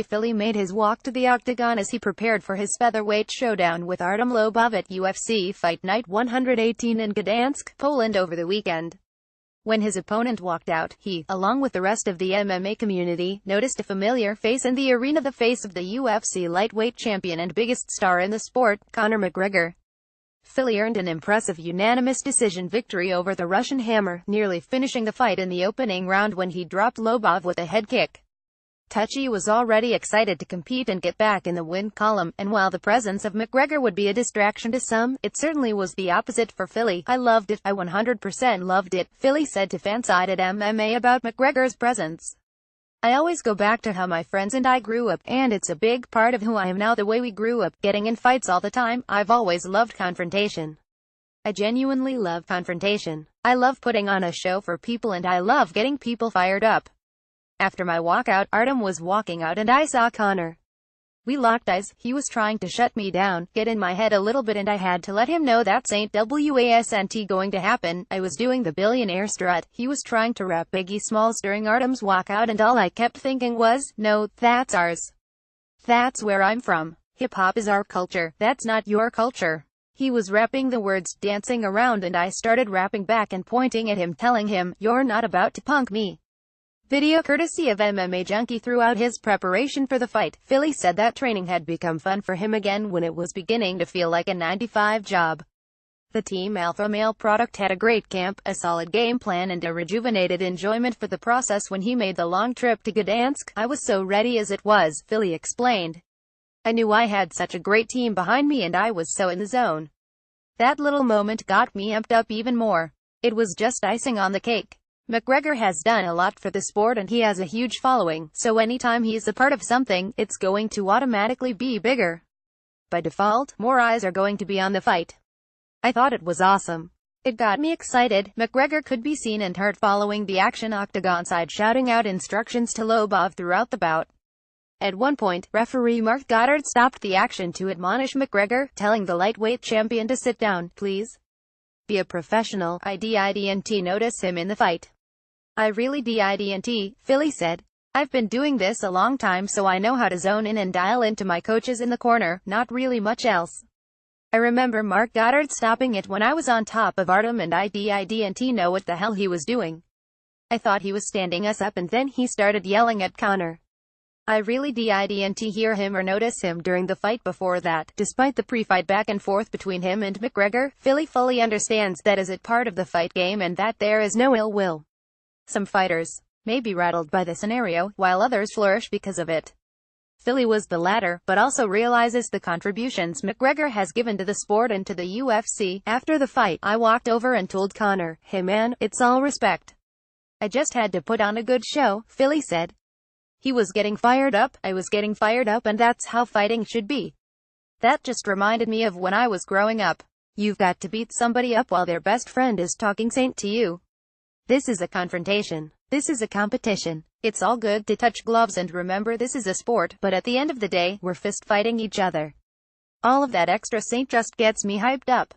Fili made his walk to the Octagon as he prepared for his featherweight showdown with Artem Lob at UFC Fight Night 118 in Gdansk, Poland over the weekend. When his opponent walked out, he, along with the rest of the MMA community, noticed a familiar face in the arena, the face of the UFC lightweight champion and biggest star in the sport, Conor McGregor. Fili earned an impressive unanimous decision victory over the Russian Hammer, nearly finishing the fight in the opening round when he dropped Lobov with a head kick. Touchy was already excited to compete and get back in the win column, and while the presence of McGregor would be a distraction to some, it certainly was the opposite for Fili. "I loved it, I 100% loved it," Fili said to Fansided MMA about McGregor's presence. "I always go back to how my friends and I grew up, and it's a big part of who I am now, the way we grew up, getting in fights all the time. I've always loved confrontation. I genuinely love confrontation. I love putting on a show for people and I love getting people fired up." After my walkout, Artem was walking out and I saw Conor. We locked eyes. He was trying to shut me down, get in my head a little bit, and I had to let him know that's ain't wasn't going to happen. I was doing the billionaire strut. He was trying to rap Biggie Smalls during Artem's walkout and all I kept thinking was, no, that's ours. That's where I'm from. Hip-hop is our culture. That's not your culture. He was rapping the words, dancing around, and I started rapping back and pointing at him, telling him, "You're not about to punk me." Video courtesy of MMA Junkie. Throughout his preparation for the fight, Fili said that training had become fun for him again when it was beginning to feel like a 9-to-5 job. The Team Alpha Male product had a great camp, a solid game plan and a rejuvenated enjoyment for the process when he made the long trip to Gdansk. "I was so ready as it was," Fili explained. "I knew I had such a great team behind me and I was so in the zone. That little moment got me amped up even more. It was just icing on the cake." McGregor has done a lot for the sport and he has a huge following, so anytime he's a part of something, it's going to automatically be bigger. By default, more eyes are going to be on the fight. I thought it was awesome. It got me excited. McGregor could be seen and heard following the action octagon side shouting out instructions to Lobov throughout the bout. At one point, referee Mark Goddard stopped the action to admonish McGregor, telling the lightweight champion to sit down, please. Be a professional. I didn't notice him in the fight. I really didn't, Fili said. I've been doing this a long time so I know how to zone in and dial into my coaches in the corner, not really much else. I remember Mark Goddard stopping it when I was on top of Artem and I didn't know what the hell he was doing. I thought he was standing us up and then he started yelling at Conor. I really didn't hear him or notice him during the fight before that." Despite the pre-fight back and forth between him and McGregor, Fili fully understands that is it part of the fight game and that there is no ill will. Some fighters may be rattled by the scenario, while others flourish because of it. Fili was the latter, but also realizes the contributions McGregor has given to the sport and to the UFC. After the fight, I walked over and told Conor, "Hey man, it's all respect. I just had to put on a good show," Fili said. He was getting fired up, I was getting fired up, and that's how fighting should be. That just reminded me of when I was growing up. You've got to beat somebody up while their best friend is talking saint to you. This is a confrontation. This is a competition. It's all good to touch gloves and remember this is a sport, but at the end of the day, we're fist fighting each other. All of that extra saint just gets me hyped up.